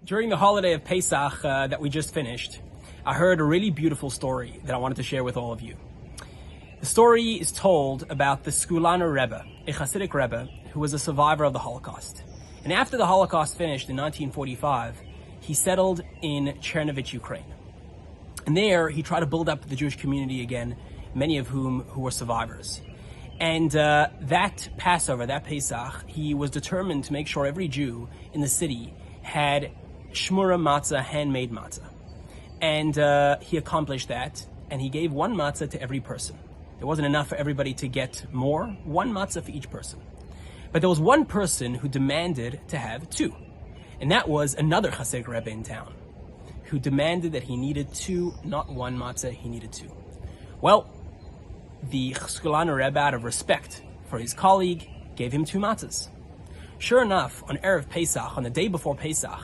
During the holiday of Pesach that we just finished, I heard a really beautiful story that I wanted to share with all of you. The story is told about the Skulana Rebbe, a Hasidic Rebbe who was a survivor of the Holocaust. And after the Holocaust finished in 1945, he settled in Chernovich, Ukraine. And there he tried to build up the Jewish community again, many of whom who were survivors. And that Passover, that Pesach, he was determined to make sure every Jew in the city had shmura matzah, handmade matzah. And he accomplished that, and he gave one matzah to every person. There wasn't enough for everybody to get more, one matzah for each person. But there was one person who demanded to have two. And that was another Hasidic Rebbe in town, who demanded that he needed two, not one matzah, he needed two. Well, the Skulana Rebbe, out of respect for his colleague, gave him two matzahs. Sure enough, on Erev Pesach, on the day before Pesach,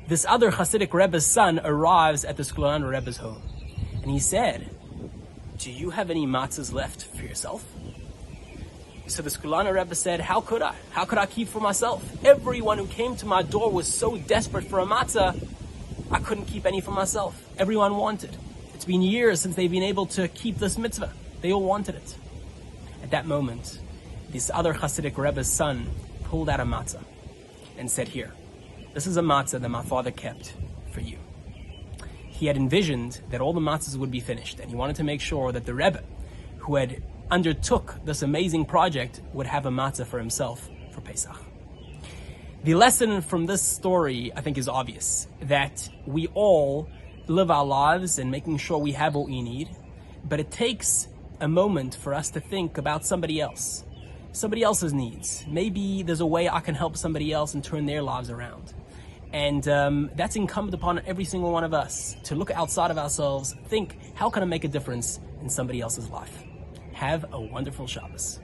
this other Hasidic Rebbe's son arrives at the Skulana Rebbe's home. And he said, "Do you have any matzahs left for yourself?" So the Skulana Rebbe said, "How could I? How could I keep for myself? Everyone who came to my door was so desperate for a matzah, I couldn't keep any for myself. Everyone wanted. It's been years since they've been able to keep this mitzvah. They all wanted it." At that moment, this other Hasidic Rebbe's son pulled out a matzah and said, "Here, this is a matzah that my father kept for you." He had envisioned that all the matzahs would be finished, and he wanted to make sure that the Rebbe, who had undertook this amazing project, would have a matzah for himself for Pesach. The lesson from this story, I think, is obvious, that we all live our lives and making sure we have what we need, but it takes a moment for us to think about somebody else, somebody else's needs. Maybe there's a way I can help somebody else and turn their lives around. And that's incumbent upon every single one of us to look outside of ourselves, think, how can I make a difference in somebody else's life? Have a wonderful Shabbos.